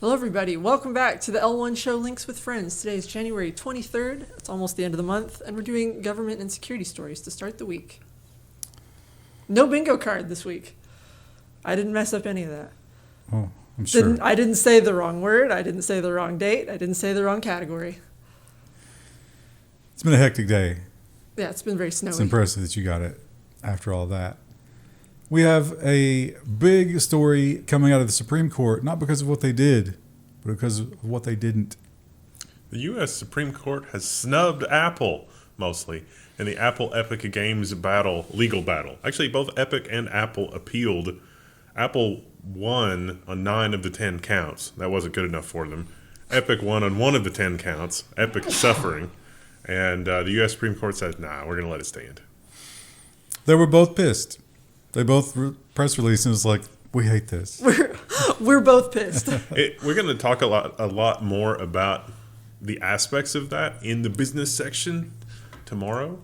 Hello, everybody. Welcome back to the L1 show, Links with Friends. Today is January 23rd. It's almost the end of the month, and we're doing government and security stories to start the week. No bingo card this week. I didn't mess up any of that. Oh, I'm sure. I didn't say the wrong word. I didn't say the wrong date. I didn't say the wrong category. It's been a hectic day. Yeah, it's been very snowy. It's impressive that you got it after all that. We have a big story coming out of the Supreme Court, not because of what they did, but because of what they didn't. The U.S. Supreme Court has snubbed Apple, mostly, in the Apple Epic Games legal battle. Actually, both Epic and Apple appealed. Apple won on 9 of the 10 counts. That wasn't good enough for them. Epic won on 1 of the 10 counts. Epic suffering. And the U.S. Supreme Court said, nah, we're going to let it stand. They were both pissed. They both press released and was like, we hate this. We're both pissed. We're going to talk a lot more about the aspects of that in the business section tomorrow.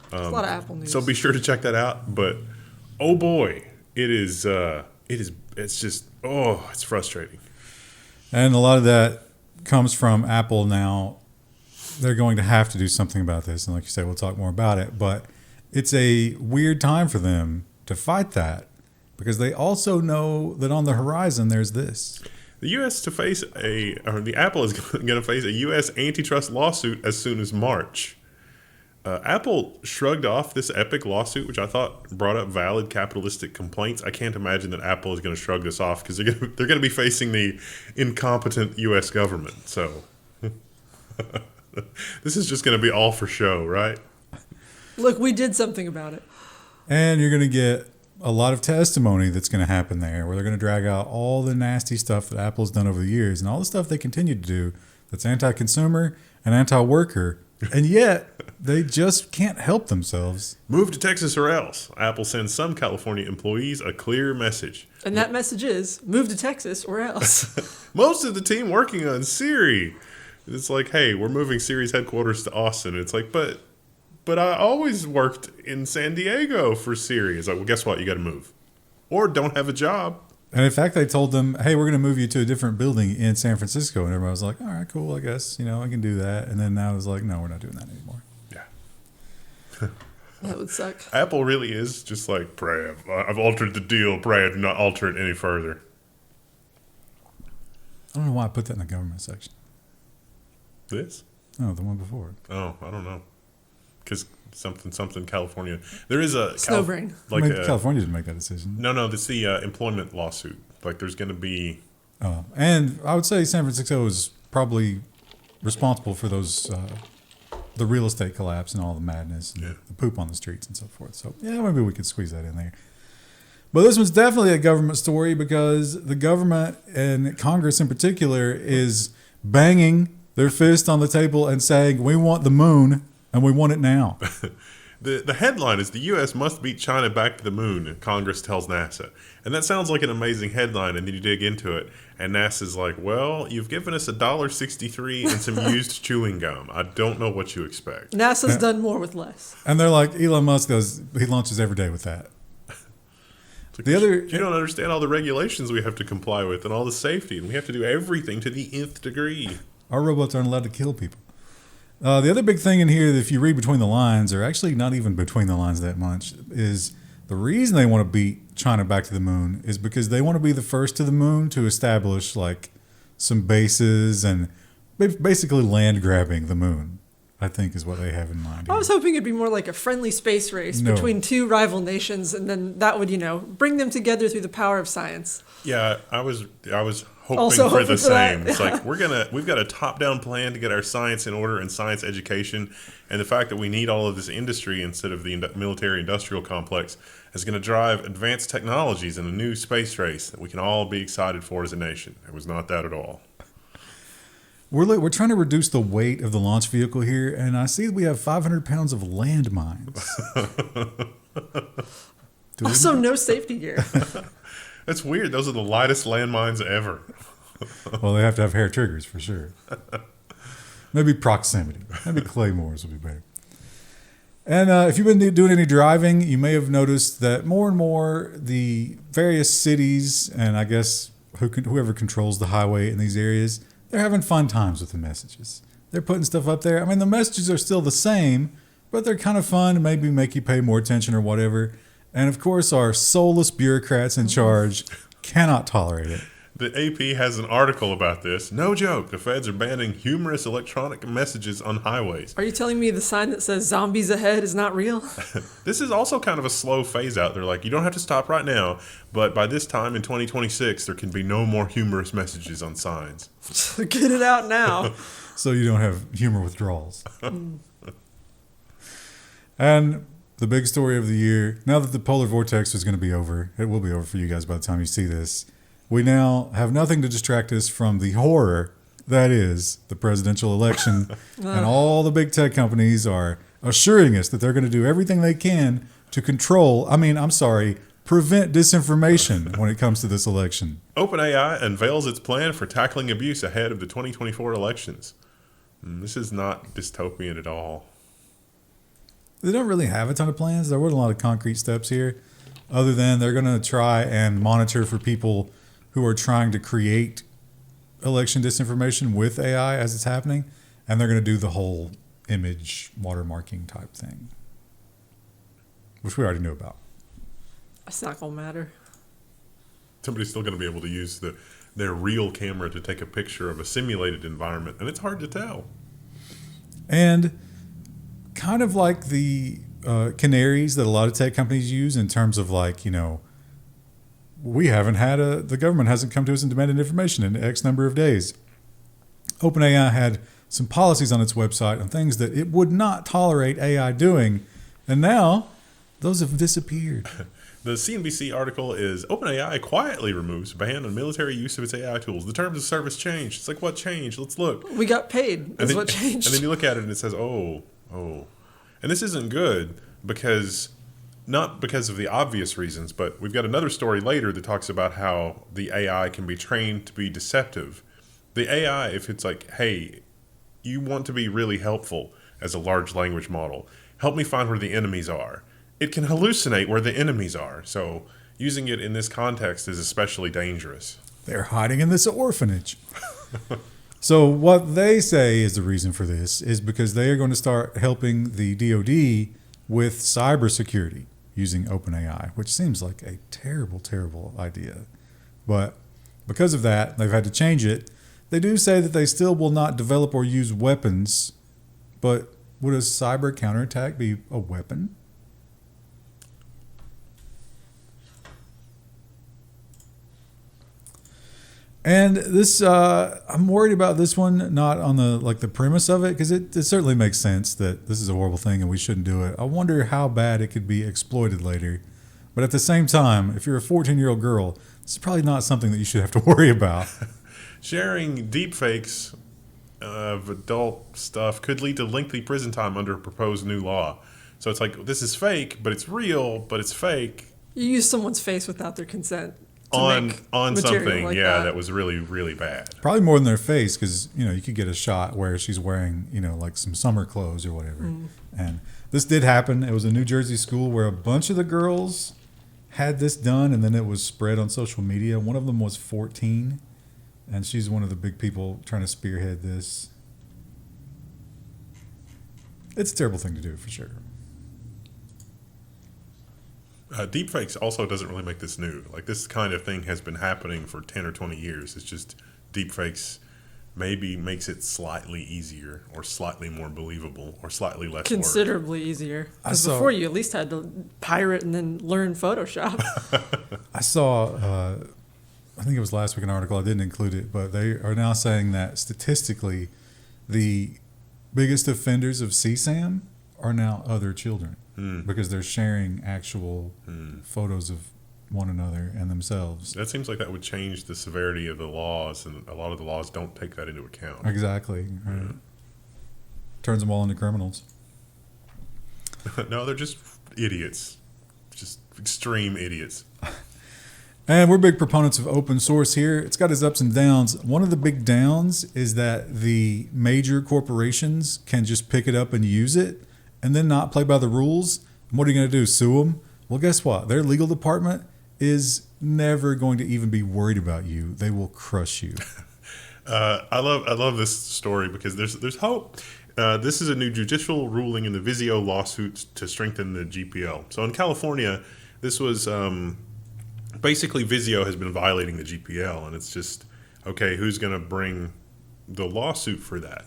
There's a lot of Apple news. So be sure to check that out. But oh boy, it's frustrating. And a lot of that comes from Apple now. They're going to have to do something about this. And like you said, we'll talk more about it. But it's a weird time for them to fight that because they also know that on the horizon there's this. The the Apple is going to face a U.S. antitrust lawsuit as soon as March. Apple shrugged off this Epic lawsuit, which I thought brought up valid capitalistic complaints. I can't imagine that Apple is going to shrug this off because they're going to be facing the incompetent U.S. government. So this is just going to be all for show, right? Look, we did something about it. And you're going to get a lot of testimony that's going to happen there where they're going to drag out all the nasty stuff that Apple's done over the years and all the stuff they continue to do that's anti-consumer and anti-worker. And yet they just can't help themselves. Move to Texas or else. Apple sends some California employees a clear message. And that message is move to Texas or else. Most of the team working on Siri. It's like, hey, we're moving Siri's headquarters to Austin. It's like, but I always worked in San Diego for Siri. It's like, well, guess what? You got to move. Or don't have a job. And in fact, they told them, hey, we're going to move you to a different building in San Francisco. And everybody was like, all right, cool, I guess. I can do that. And then now it was like, no, we're not doing that anymore. Yeah. That would suck. Apple really is just like, pray, I've altered the deal. Pray I do not alter it any further. I don't know why I put that in the government section. This? No, the one before it. Oh, I don't know. Because something California. There is a Snowbrain. California didn't make that decision. No, that's the employment lawsuit. Like there's going to be. And I would say San Francisco is probably responsible for those, the real estate collapse and all the madness and the poop on the streets and so forth. So yeah, maybe we could squeeze that in there. But this one's definitely a government story because the government and Congress in particular is banging their fist on the table and saying, we want the moon. And we want it now. The headline is the U.S. must beat China back to the moon, Congress tells NASA. And that sounds like an amazing headline, and then you dig into it, and NASA's like, well, you've given us $1.63 and some used chewing gum. I don't know what you expect. NASA's done more with less. And they're like, Elon Musk he launches every day with that. Like, you don't understand all the regulations we have to comply with and all the safety, and we have to do everything to the nth degree. Our robots aren't allowed to kill people. The other big thing in here, if you read between the lines, or actually not even between the lines that much, is the reason they want to beat China back to the moon is because they want to be the first to the moon to establish like some bases and basically land grabbing the moon, I think is what they have in mind here. I was hoping it'd be more like a friendly space race between two rival nations, and then that would, bring them together through the power of science. Yeah, I was hoping Also for the same. That. It's like we've got a top-down plan to get our science in order and science education, and the fact that we need all of this industry instead of the military-industrial complex is going to drive advanced technologies in a new space race that we can all be excited for as a nation. It was not that at all. We're trying to reduce the weight of the launch vehicle here, and I see we have 500 pounds of landmines. Also, no safety gear. That's weird. Those are the lightest landmines ever. Well, they have to have hair triggers for sure. Maybe proximity. Maybe claymores would be better. And if you've been doing any driving, you may have noticed that more and more the various cities and I guess whoever controls the highway in these areas, they're having fun times with the messages. They're putting stuff up there. I mean, the messages are still the same, but they're kind of fun to maybe make you pay more attention or whatever. And of course, our soulless bureaucrats in charge cannot tolerate it. The AP has an article about this. No joke. The feds are banning humorous electronic messages on highways. Are you telling me the sign that says zombies ahead is not real? This is also kind of a slow phase out. They're like, you don't have to stop right now, but by this time in 2026, there can be no more humorous messages on signs. Get it out now. So you don't have humor withdrawals. And the big story of the year, now that the polar vortex is going to be over, it will be over for you guys by the time you see this, we now have nothing to distract us from the horror that is the presidential election. And all the big tech companies are assuring us that they're going to do everything they can to prevent disinformation when it comes to this election. OpenAI unveils its plan for tackling abuse ahead of the 2024 elections. This is not dystopian at all. They don't really have a ton of plans. There weren't a lot of concrete steps here, other than they're going to try and monitor for people who are trying to create election disinformation with AI as it's happening, and they're going to do the whole image watermarking type thing, which we already knew about. It's not going to matter. Somebody's still going to be able to use their real camera to take a picture of a simulated environment, and it's hard to tell. And kind of like the canaries that a lot of tech companies use in terms of the government hasn't come to us and demanded information in X number of days. OpenAI had some policies on its website on things that it would not tolerate AI doing, and now those have disappeared. The CNBC article is OpenAI quietly removes ban on military use of its AI tools. The terms of service changed. It's like, what changed? Let's look. We got paid. That's what changed. And then you look at it and it says, oh. And this isn't good not because of the obvious reasons, but we've got another story later that talks about how the AI can be trained to be deceptive. The AI, if it's like, hey, you want to be really helpful as a large language model, help me find where the enemies are. It can hallucinate where the enemies are. So using it in this context is especially dangerous. They're hiding in this orphanage. So what they say is the reason for this is because they are going to start helping the DoD with cybersecurity using OpenAI, which seems like a terrible, terrible idea. But because of that, they've had to change it. They do say that they still will not develop or use weapons, but would a cyber counterattack be a weapon? And this, I'm worried about this one, not on the premise of it, because it certainly makes sense that this is a horrible thing and we shouldn't do it. I wonder how bad it could be exploited later. But at the same time, if you're a 14-year-old girl, this is probably not something that you should have to worry about. Sharing deepfakes of adult stuff could lead to lengthy prison time under a proposed new law. So it's like, this is fake, but it's real, but it's fake. You use someone's face without their consent. On something, like that was really, really bad. Probably more than their face, because you could get a shot where she's wearing like some summer clothes or whatever. And this did happen. It was a New Jersey school where a bunch of the girls had this done, and then it was spread on social media. One of them was 14, and she's one of the big people trying to spearhead this. It's a terrible thing to do, for sure. Deepfakes also doesn't really make this new. Like, this kind of thing has been happening for 10 or 20 years. It's just deepfakes maybe makes it slightly easier or slightly more believable or slightly less considerably work. Easier. Because before you at least had to pirate and then learn Photoshop. I saw, I think it was last week, an article, I didn't include it, but they are now saying that statistically the biggest offenders of CSAM are now other children. Because they're sharing actual photos of one another and themselves. That seems like that would change the severity of the laws, and a lot of the laws don't take that into account. Exactly. Right. Turns them all into criminals. No, they're just idiots. Just extreme idiots. And we're big proponents of open source here. It's got its ups and downs. One of the big downs is that the major corporations can just pick it up and use it and then not play by the rules. And what are you going to do, sue them? Well, guess what? Their legal department is never going to even be worried about you. They will crush you. I love this story because there's hope. This is a new judicial ruling in the Vizio lawsuit to strengthen the GPL. So in California, this was basically Vizio has been violating the GPL, and it's just, okay, who's going to bring the lawsuit for that?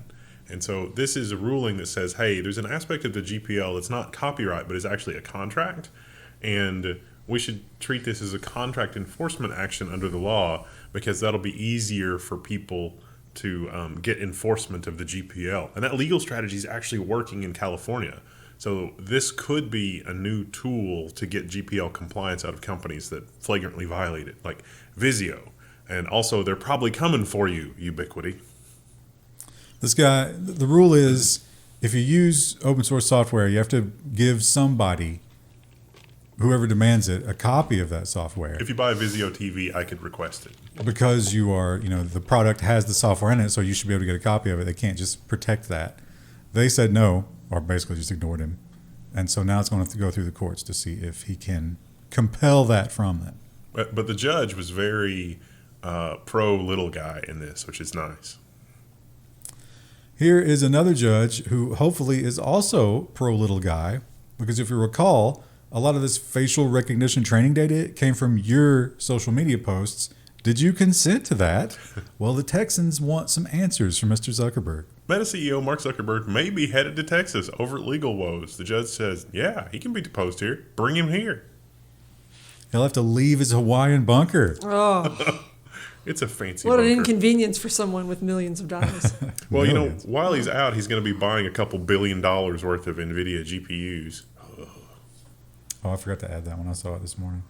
And so this is a ruling that says, hey, there's an aspect of the GPL that's not copyright, but is actually a contract, and we should treat this as a contract enforcement action under the law because that'll be easier for people to get enforcement of the GPL. And that legal strategy is actually working in California. So this could be a new tool to get GPL compliance out of companies that flagrantly violate it, like Vizio. And also, they're probably coming for you, Ubiquity. This guy, the rule is if you use open source software, you have to give somebody, whoever demands it, a copy of that software. If you buy a Vizio TV, I could request it. Because you are, the product has the software in it, so you should be able to get a copy of it. They can't just protect that. They said no, or basically just ignored him. And so now it's going to have to go through the courts to see if he can compel that from them. But the judge was very pro little guy in this, which is nice. Here is another judge who hopefully is also pro little guy, because if you recall, a lot of this facial recognition training data came from your social media posts. Did you consent to that? Well, the Texans want some answers from Mr. Zuckerberg. Meta CEO Mark Zuckerberg may be headed to Texas over legal woes. The judge says, yeah, he can be deposed here. Bring him here. He'll have to leave his Hawaiian bunker. Oh, It's a fancy what bunker. an inconvenience for someone with millions of dollars. Well, Millions. while he's out, he's going to be buying a couple $1 billion worth of NVIDIA GPUs. Oh, I forgot to add that when I saw it this morning.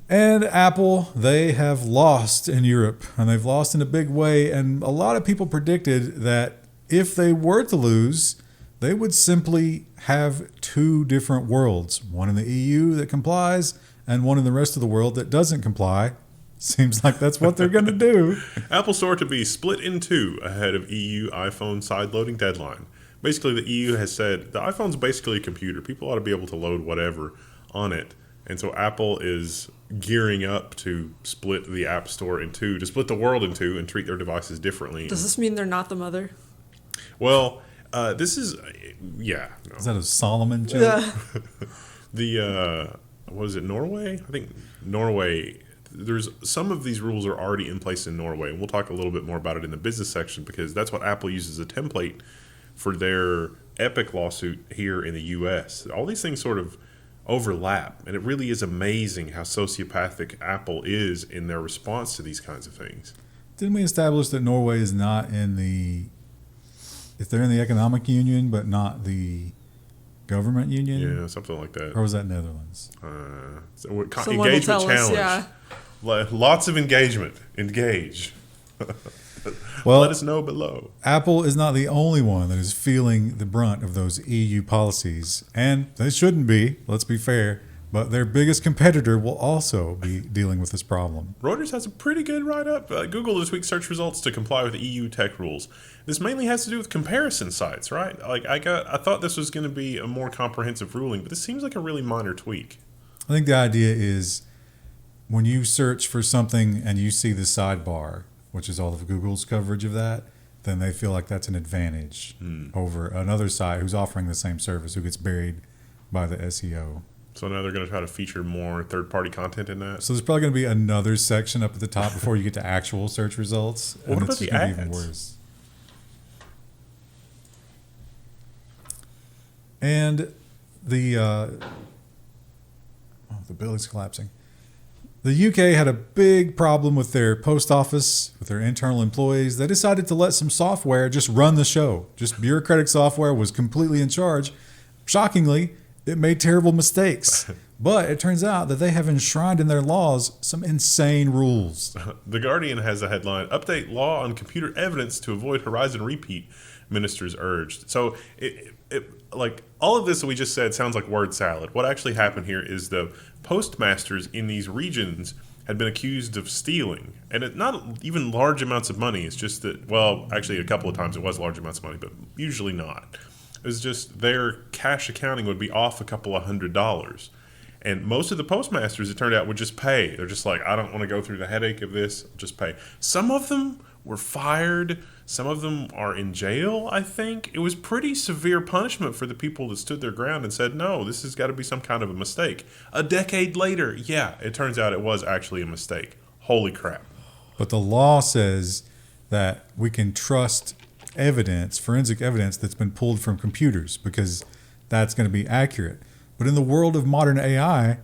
And Apple, they have lost in Europe, and they've lost in a big way. And a lot of people predicted that if they were to lose, they would simply have two different worlds, one in the EU that complies and one in the rest of the world that doesn't comply. Seems like that's what they're going to do. Apple Store to be split in two ahead of EU iPhone sideloading deadline. Basically, the EU has said the iPhone's basically a computer. People ought to be able to load whatever on it. And so Apple is gearing up to split the App Store in two, to split the world in two and treat their devices differently. Does this mean they're not the mother? Well, this is, yeah. No. Is that a Solomon joke? Yeah. The, what is it, Norway? I think Norway, there's some of these rules are already in place in Norway. And we'll talk a little bit more about it in the business section because that's what Apple uses as a template for their Epic lawsuit here in the U.S. All these things sort of overlap, and it really is amazing how sociopathic Apple is in their response to these kinds of things. Didn't we establish that Norway is not in the, if they're in the economic union, but not the government union? Yeah, something like that. Or was that Netherlands? So Someone will engagement tell us, challenge. yeah. Lots of engagement. Engage. Well, let us know below. Apple is not the only one that is feeling the brunt of those EU policies, and they shouldn't be, let's be fair, but their biggest competitor will also be dealing with this problem. Reuters has a pretty good write-up. Google this week's search results to comply with EU tech rules. This mainly has to do with comparison sites, right? Like I thought this was going to be a more comprehensive ruling, but this seems like a really minor tweak. I think the idea is when you search for something and you see the sidebar, which is all of Google's coverage of that, then they feel like that's an advantage over another site who's offering the same service, who gets buried by the SEO. So now they're going to try to feature more third-party content in that. So there's probably going to be another section up at the top before you get to actual search results. What and about it's the just gonna be ads? even worse. And the building's collapsing. The UK had a big problem with their post office, with their internal employees. They decided to let some software just run the show. Just bureaucratic software was completely in charge. Shockingly, it made terrible mistakes. But it turns out that they have enshrined in their laws some insane rules. The Guardian has a headline, Update Law on Computer Evidence to Avoid Horizon Repeat, Ministers Urged. So like all of this that we just said sounds like word salad. What actually happened here is the postmasters in these regions had been accused of stealing, and it not even large amounts of money. It's just that, well, actually a couple of times it was large amounts of money, but usually not. It was just their cash accounting would be off a couple of $100. And most of the postmasters, it turned out, would just pay. They're just like, I don't want to go through the headache of this, just pay. Some of them were fired. Some of them are in jail, I think. It was pretty severe punishment for the people that stood their ground and said, no, this has got to be some kind of a mistake. A decade later, yeah, it turns out it was actually a mistake. Holy crap. But the law says that we can trust evidence, forensic evidence that's been pulled from computers because that's going to be accurate. But in the world of modern AI,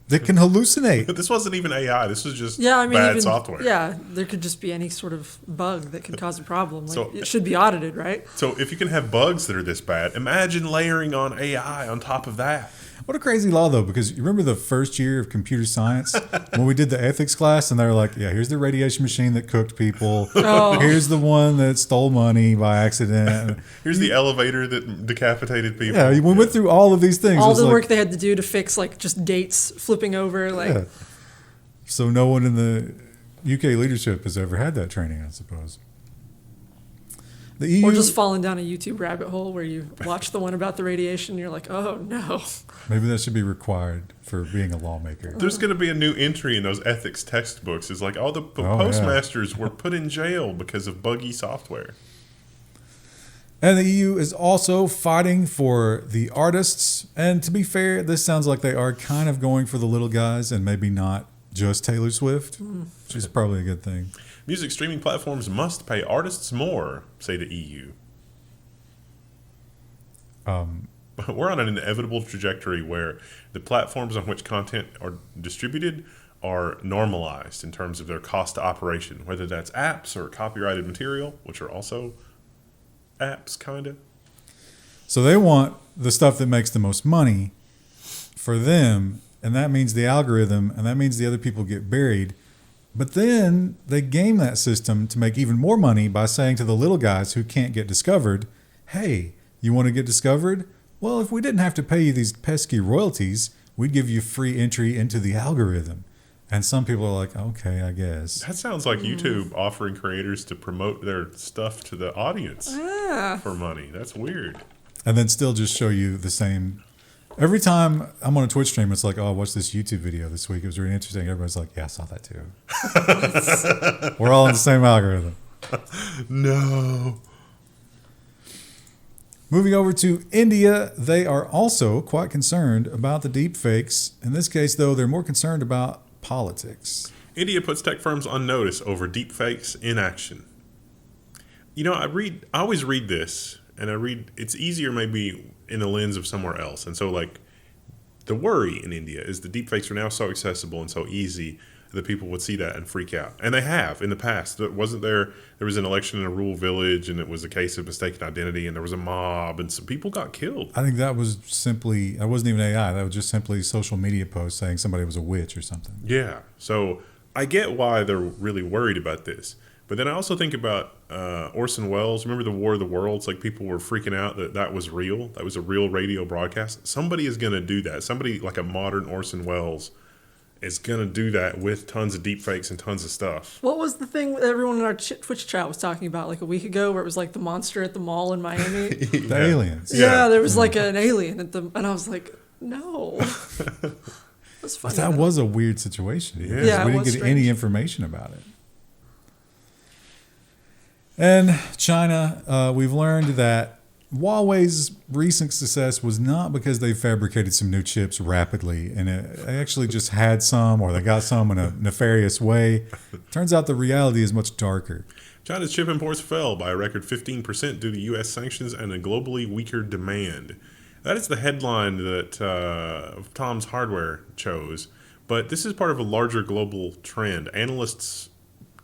that can hallucinate. This wasn't even AI. This was just bad bad software. Yeah, there could just be any sort of bug that could cause a problem. Like, So- it should be audited, right? So if you can have bugs that are this bad, imagine layering on AI on top of that. What a crazy law, though, because you remember the first year of computer science when we did the ethics class and they were like, yeah, here's the radiation machine that cooked people. Oh. Here's the one that stole money by accident. Here's the elevator that decapitated people. Yeah, we went through all of these things. It All was the like- work they had to do to fix like just dates flipping over, like Yeah. So no one in the UK leadership has ever had that training, I suppose. The EU, or just falling down a YouTube rabbit hole where you watch the one about the radiation, and you're like, oh no. maybe that should be required for being a lawmaker. There's going to be a new entry in those ethics textbooks. It's like all the yeah. postmasters were put in jail because of buggy software. And the EU is also fighting for the artists. And to be fair, this sounds like they are kind of going for the little guys and maybe not just Taylor Swift, which is probably a good thing. Music streaming platforms must pay artists more, say the EU. We're on an inevitable trajectory where the platforms on which content are distributed are normalized in terms of their cost to operation, whether that's apps or copyrighted material, which are also apps, kind of. So they want the stuff that makes the most money for them, and that means the algorithm, and that means the other people get buried. But then they game that system to make even more money by saying to the little guys who can't get discovered, hey, you want to get discovered? Well, if we didn't have to pay you these pesky royalties, we'd give you free entry into the algorithm. And some people are like, okay, I guess. That sounds like YouTube offering creators to promote their stuff to the audience for money. That's weird. And then still just show you the same. Every time I'm on a Twitch stream, it's like, oh, I watched this YouTube video this week. It was really interesting. Everybody's like, yeah, I saw that too. We're all in the same algorithm. No. Moving over to India, they are also quite concerned about the deepfakes. In this case, though, they're more concerned about politics. India puts tech firms on notice over deepfakes inaction. You know, I always read this, and it's easier maybe in the lens of somewhere else. And so, like, the worry in India is the deepfakes are now so accessible and so easy that people would see that and freak out. And they have in the past. There was an election in a rural village, and it was a case of mistaken identity, and there was a mob, and some people got killed. I think that wasn't even AI. That was just simply social media posts saying somebody was a witch or something. Yeah. So I get why they're really worried about this. But then I also think about Orson Welles. Remember the War of the Worlds? Like, people were freaking out that was real. That was a real radio broadcast. Somebody is going to do that. Somebody like a modern Orson Welles is going to do that with tons of deepfakes and tons of stuff. What was the thing that everyone in our Twitch chat was talking about like a week ago where it was like the monster at the mall in Miami? The aliens. Yeah, there was like an alien and I was like, no. That's funny. That was a weird situation. Yeah. Yeah, We it didn't was get any strange. information about it. And China, we've learned that Huawei's recent success was not because they fabricated some new chips rapidly and they actually just had some, or they got some in a nefarious way. Turns out the reality is much darker. China's chip imports fell by a record 15% due to U.S. sanctions and a globally weaker demand. That is the headline that Tom's Hardware chose. But this is part of a larger global trend. Analysts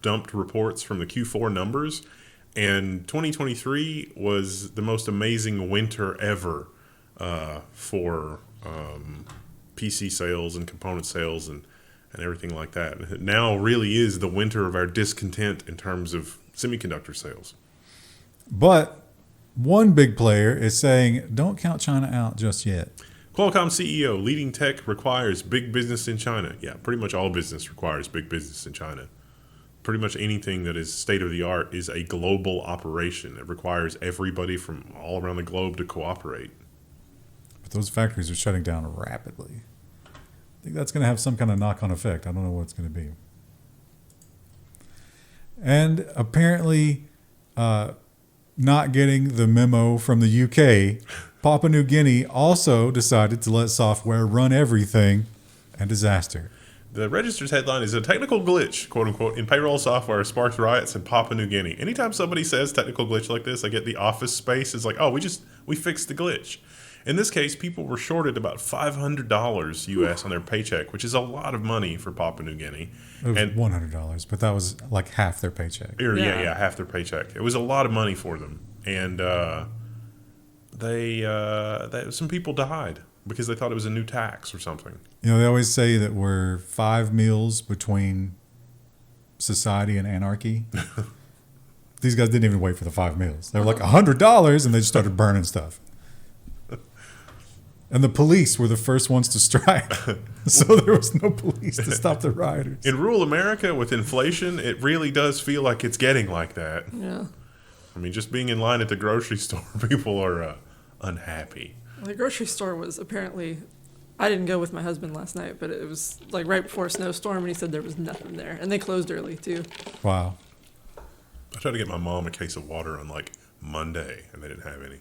dumped reports from the Q4 numbers, and 2023 was the most amazing winter ever for PC sales and component sales and everything like that. It now really is the winter of our discontent in terms of semiconductor sales. But one big player is saying, don't count China out just yet. Qualcomm CEO, leading tech requires big business in China. Yeah, pretty much all business requires big business in China. Pretty much anything that is state of the art is a global operation. It requires everybody from all around the globe to cooperate. But those factories are shutting down rapidly. think that's going to have some kind of knock-on effect. I don't know what it's going to be. And apparently, not getting the memo from the UK, Papua New Guinea also decided to let software run everything, and disaster. The Register's headline is a technical glitch, quote unquote, in payroll software sparks riots in Papua New Guinea. Anytime somebody says technical glitch like this, I get the Office space. It's like, oh, we fixed the glitch. In this case, people were shorted about $500 US on their paycheck, which is a lot of money for Papua New Guinea. It was $100, but that was like half their paycheck. Yeah, half their paycheck. It was a lot of money for them, and some people died because they thought it was a new tax or something. You know, they always say that we're 5 meals between society and anarchy. These guys didn't even wait for the 5 meals. They were like $100, and they just started burning stuff. And the police were the first ones to strike. So there was no police to stop the rioters. In rural America, with inflation, it really does feel like it's getting like that. Yeah. I mean, just being in line at the grocery store, people are unhappy. The grocery store was apparently, I didn't go with my husband last night, but it was like right before a snowstorm, and he said there was nothing there. And they closed early, too. Wow. I tried to get my mom a case of water on like Monday, and they didn't have any.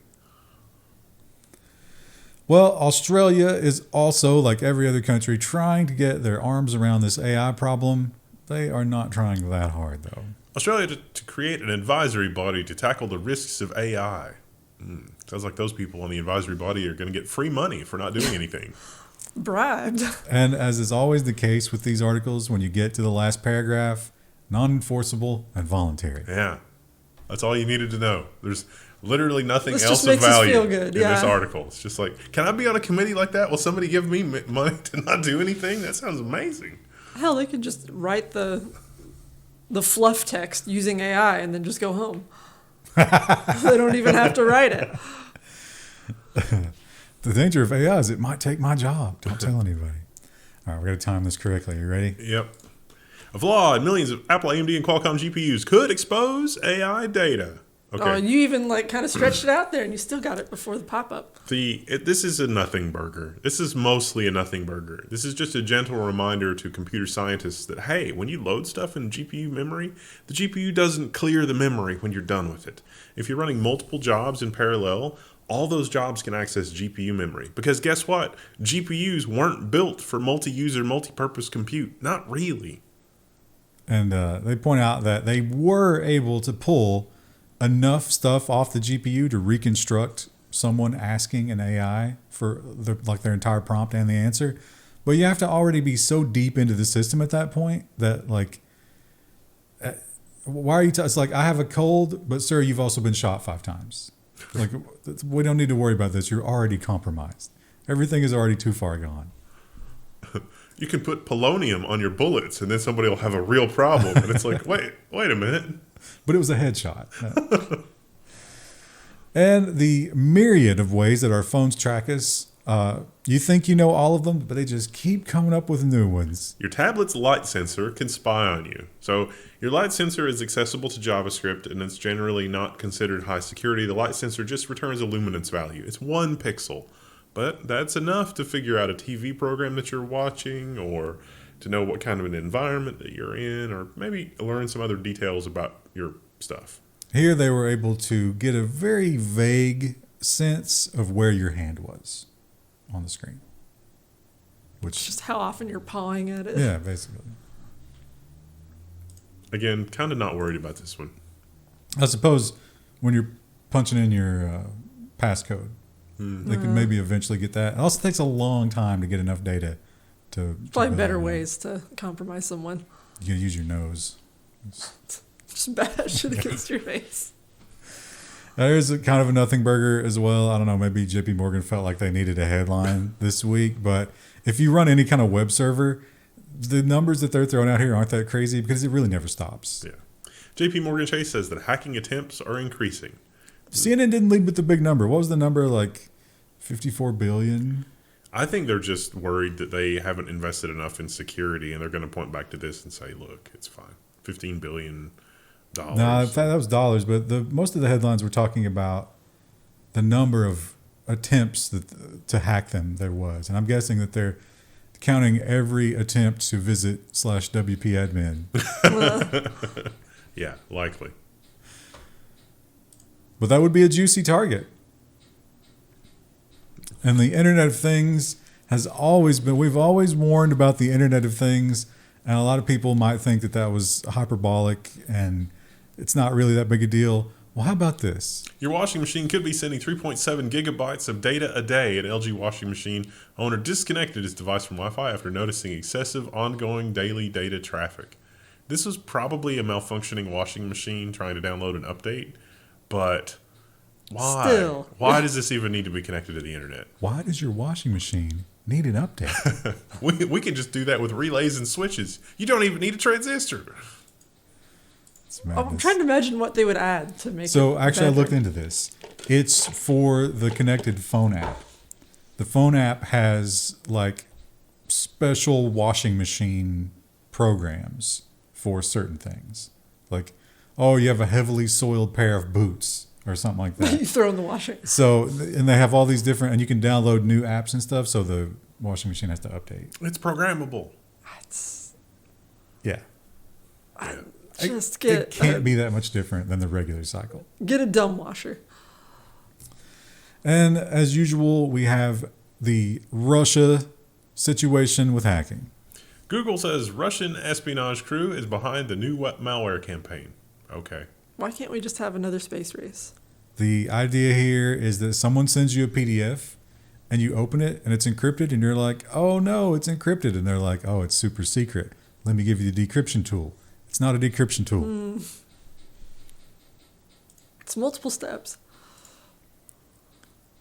Well, Australia is also, like every other country, trying to get their arms around this AI problem. They are not trying that hard, though. Australia to create an advisory body to tackle the risks of AI. Sounds like those people on the advisory body are going to get free money for not doing anything. Bribed. And as is always the case with these articles, when you get to the last paragraph, non-enforceable and voluntary. Yeah. That's all you needed to know. There's literally nothing This else just of makes us value feel good, in this yeah. article. It's just like, can I be on a committee like that? Will somebody give me money to not do anything? That sounds amazing. Hell, they could just write the fluff text using AI and then just go home. They don't even have to write it. The danger of AI is it might take my job. Don't tell anybody. All right, we're going to time this correctly. You ready? Yep. A flaw in millions of Apple, AMD, and Qualcomm GPUs could expose AI data. Okay. Oh, you even like kind of stretched it out there, and you still got it before the pop-up. This is a nothing burger. This is mostly a nothing burger. This is just a gentle reminder to computer scientists that, hey, when you load stuff in GPU memory, the GPU doesn't clear the memory when you're done with it. If you're running multiple jobs in parallel, all those jobs can access GPU memory. Because guess what? GPUs weren't built for multi-user, multi-purpose compute. Not really. And they point out that they were able to pull enough stuff off the GPU to reconstruct someone asking an AI for their entire prompt and the answer. But you have to already be so deep into the system at that point that why are you? It's like, I have a cold, but sir, you've also been shot 5 times. Like, we don't need to worry about this. You're already compromised. Everything is already too far gone. You can put polonium on your bullets, and then somebody will have a real problem. And it's like, wait a minute. But it was a headshot. And the myriad of ways that our phones track us, you think you know all of them, but they just keep coming up with new ones. Your tablet's light sensor can spy on you. So your light sensor is accessible to JavaScript, and it's generally not considered high security. The light sensor just returns a luminance value. It's 1 pixel. But that's enough to figure out a TV program that you're watching, or to know what kind of an environment that you're in, or maybe learn some other details about your stuff. Here they were able to get a very vague sense of where your hand was on the screen. Which, Just how often you're pawing at it. yeah, basically. Again, kind of not worried about this one. I suppose when you're punching in your passcode, they can maybe eventually get that. It also takes a long time to get enough data to Probably better ways to compromise someone. You can use your nose. Just bash it against your face. There's a kind of a nothing burger as well. I don't know, maybe JPMorgan felt like they needed a headline this week, but if you run any kind of web server, the numbers that they're throwing out here aren't that crazy because it really never stops. Yeah. JPMorgan Chase says that hacking attempts are increasing. CNN didn't lead with the big number. What was the number? Like 54 billion? I think they're just worried that they haven't invested enough in security, and they're going to point back to this and say, look, it's fine. $15 billion. No, in fact, that was dollars, but most of the headlines were talking about the number of attempts to hack them there was. And I'm guessing that they're counting every attempt to visit /WP admin. Yeah, likely. But that would be a juicy target. And the Internet of Things has always been, we've always warned about the Internet of Things, and a lot of people might think that that was hyperbolic and it's not really that big a deal. Well, how about this? Your washing machine could be sending 3.7 gigabytes of data a day. An LG washing machine owner disconnected his device from Wi-Fi after noticing excessive ongoing daily data traffic. This was probably a malfunctioning washing machine trying to download an update, but why? Still. Why does this even need to be connected to the internet? Why does your washing machine need an update? We can just do that with relays and switches. You don't even need a transistor. It's I'm madness. trying to imagine what they would add to make it So actually, I better. looked into this. It's for the connected phone app. The phone app has like special washing machine programs for certain things. Like, oh, you have a heavily soiled pair of boots or something like that. You throw in the washing. So, and they have all these different, and you can download new apps and stuff. So the washing machine has to update. It's programmable. That's, Yeah. just It get can't be that much different than the regular cycle. get a dumb washer. And as usual, we have the Russia situation with hacking. Google says Russian espionage crew is behind the new malware campaign. Okay. Why can't we just have another space race? The idea here is that someone sends you a PDF and you open it and it's encrypted and you're like, oh no, it's encrypted. And they're like, oh, it's super secret. Let me give you the decryption tool. It's not a decryption tool. It's multiple steps.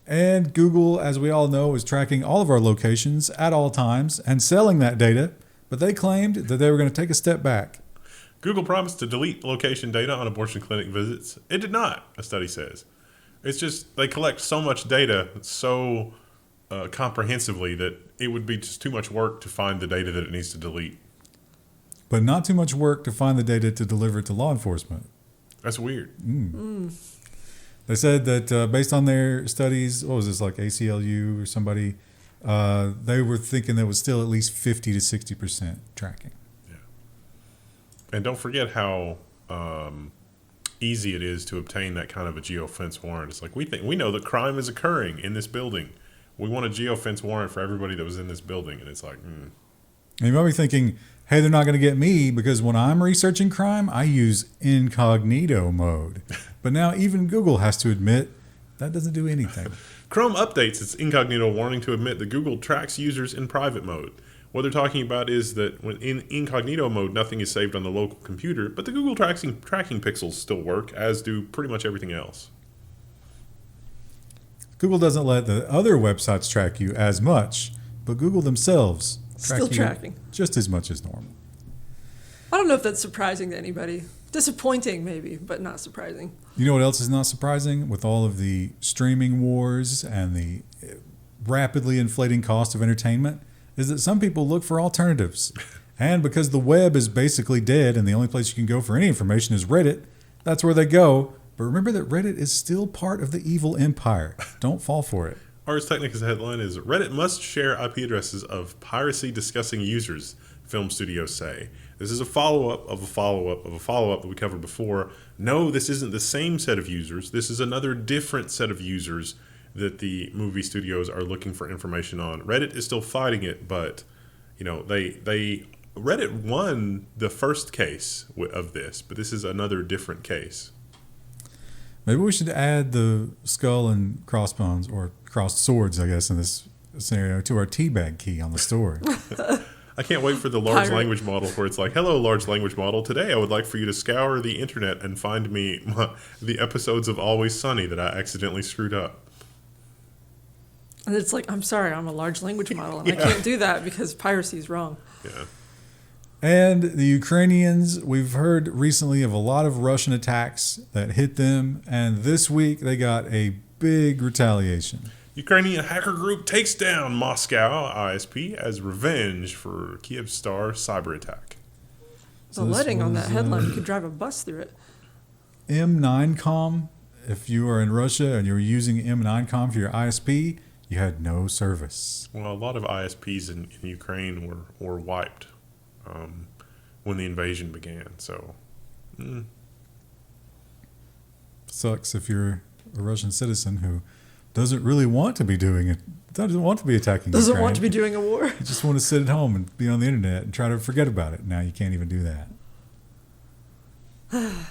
And Google, as we all know, is tracking all of our locations at all times and selling that data. But they claimed that they were going to take a step back. Google promised to delete location data on abortion clinic visits. It did not, a study says. It's just they collect so much data so comprehensively that it would be just too much work to find the data that it needs to delete. But not too much work to find the data to deliver it to law enforcement. That's weird. They said that based on their studies, what was this, like ACLU or somebody, they were thinking there was still at least 50 to 60% tracking. And don't forget how easy it is to obtain that kind of a geofence warrant. It's like we know that crime is occurring in this building. We want a geofence warrant for everybody that was in this building. And it's like, And you might be thinking, hey, they're not going to get me because when I'm researching crime, I use incognito mode. But now even Google has to admit that doesn't do anything. Chrome updates its incognito warning to admit that Google tracks users in private mode. What they're talking about is that when in incognito mode, nothing is saved on the local computer, but the Google tracking pixels still work, as do pretty much everything else. Google doesn't let the other websites track you as much, but Google themselves track Still you tracking. just as much as normal. I don't know if that's surprising to anybody. Disappointing, maybe, but not surprising. You know what else is not surprising? With all of the streaming wars and the rapidly inflating cost of entertainment, is that some people look for alternatives. And because the web is basically dead and the only place you can go for any information is Reddit, that's where they go. But remember that Reddit is still part of the evil empire. Don't fall for it. Ars Technica's headline is Reddit must share IP addresses of piracy-discussing users, film studios say. This is a follow-up of a follow-up of a follow-up that we covered before. No, this isn't the same set of users. This is another different set of users that the movie studios are looking for information on. Reddit is still fighting it, but you know Reddit won the first case of this, but this is another different case. Maybe we should add the skull and crossbones, or crossed swords, I guess, in this scenario, to our teabag key on the story. I can't wait for the large Pirate. language model where it's like, hello, large language model. Today I would like for you to scour the internet and find me the episodes of Always Sunny that I accidentally screwed up. And it's like, I'm sorry, I'm a large language model, and I can't do that because piracy is wrong. Yeah. And the Ukrainians, we've heard recently of a lot of Russian attacks that hit them, and this week they got a big retaliation. Ukrainian hacker group takes down Moscow ISP as revenge for Kyivstar cyber attack. The So this letting on that was, headline, you could drive a bus through it. M9Com, if you are in Russia and you're using M9Com for your ISP, you had no service. Well, a lot of ISPs in Ukraine were wiped when the invasion began. So, Sucks if you're a Russian citizen who doesn't really want to be doing it, doesn't want to be attacking Doesn't Ukraine. want to be doing a war. You just want to sit at home and be on the internet and try to forget about it. Now you can't even do that. That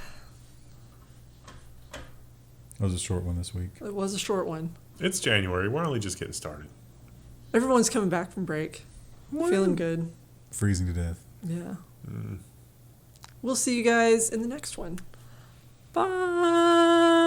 was a short one this week. It was a short one. it's January. We're only just getting started. Everyone's coming back from break. Feeling good. Freezing to death. Yeah. We'll see you guys in the next one. Bye.